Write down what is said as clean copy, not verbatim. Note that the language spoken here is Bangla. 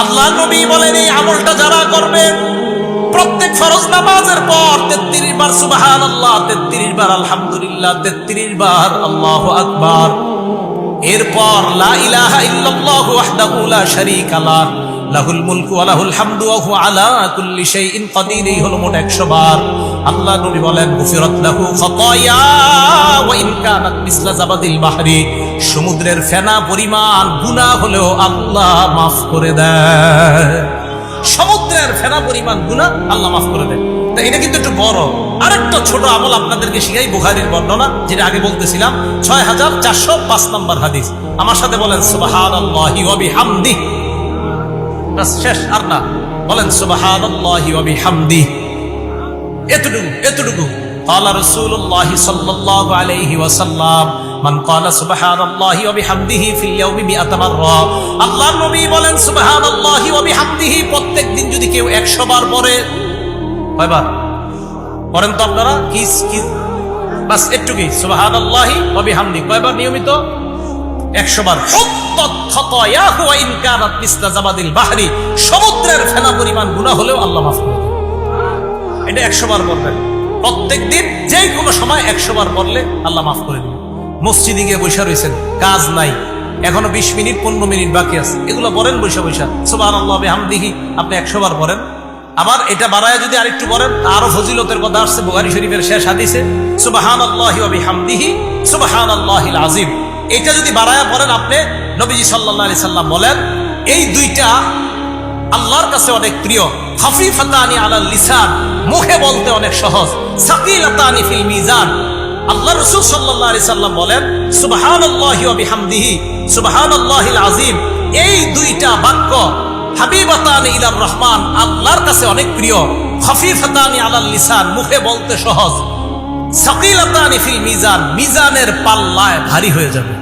আল্লাহ নবী বলেন এই আমলটা যারা করবে প্রত্যেক ফরজ নামাজের পর 33 বার সুবহানাল্লাহ, 33 বার আলহামদুলিল্লাহ, 33 বার আল্লাহু আকবার, এরপর লা ইলাহা ইল্লাল্লাহু ওয়াহদাহু লা শারীকা লাহ লাহুল মুলকু ওয়া লাহুল হামদু ওয়া হুয়া আলা কুল্লি শাইইন কাদির, এই হলো মোট 100 বার। আল্লাহ নবী বলেন গুফিরাত লাহু খাতায়া ওয়া ইন কানাত মিসলা জাবাদিল বাহরি, সমুদ্রের ফেনা পরিমাণ গুনাহ হলেও আল্লাহ মাফ করে দেয়। সমুদ্রের ফেনা পরিমাণ গুনাহ আল্লাহ মাফ করে দেয়। তো এটা কিন্তু একটু বড়। আরেকটা ছোট আমল আপনাদেরকে শিখাই, বুখারীর বর্ণনা, যেটা আগে বলতেছিলাম, 6405 নম্বর হাদিস। আমার সাথে বলেন সুবহানাল্লাহি ওয়া বিহামদিহি। বাস শেষ, আর না, বলেন সুবহানাল্লাহি ওয়া বিহামদিহি। এতটুকু قال رسول الله صلى الله عليه وسلم من قال سبحان الله وبحمده في اليوم 100 مرة। আল্লাহর নবী বলেন সুবহানাল্লাহি ওয়া বিহামদিহি প্রত্যেক দিন যদি কেউ 100 বার পড়ে, কয়বার পড়েন তো আপনারা? কি বাস একটুকুই, সুবহানাল্লাহি ওয়া বিহামদিহি কয়বার নিয়মিত? 100 বার। হুত্তাত খাতায়াহু ওয়া ইন কানাত মিসলা জাবাদিল বাহরি, সমুদ্রের ফেনা পরিমাণ গুনাহ হলেও আল্লাহ মাফ করে দেন। এটা 100 বার পড়বেন প্রত্যেক দিন, যে কোনো সময় 100 বার পড়লে আল্লাহ মাফ করে দিবেন। মসজিদে গিয়ে বসে রয়েছেন, কাজ নাই, এখনো 20 মিনিট 15 মিনিট বাকি আছে, এগুলো পড়েন বসে বসে সুবহানাল্লাহ বিহামদিহি, আপনি 100 বার পড়েন। আবার এটা বাড়ায় যদি আরেকটু পড়েন, আরো ফজিলতের কথা আসছে বুখারী শরীফের শেষ হাদিসে, সুবহানাল্লাহি ওয়া বিহামদিহি সুবহানাল্লাহিল আযীম। এটা যদি বাড়ায় পড়েন আপনি, নবীজি সাল্লাল্লাহু আলাইহি সাল্লাম বলেন এই দুইটা আল্লাহর কাছে অনেক প্রিয়। খাফিফাতানি আলাল লিসান, মুখে বলতে অনেক সহজ। সাকিলাতানি ফিল মিজান, আল্লাহ রাসূল সাল্লাল্লাহু আলাইহি সাল্লাম বলেন সুবহানাল্লাহি ওয়া বিহামদিহি সুবহানাল্লাহিল আযীম, এই দুইটা বাক্য হাবিবাতানি ইলার রহমান, আল্লাহর কাছে অনেক প্রিয়। খাফিফাতানি আলাল লিসান, মুখে বলতে সহজ। সাকিলাতানি ফিল মিজান, মিজানের পাল্লায় ভারী হয়ে যাবে।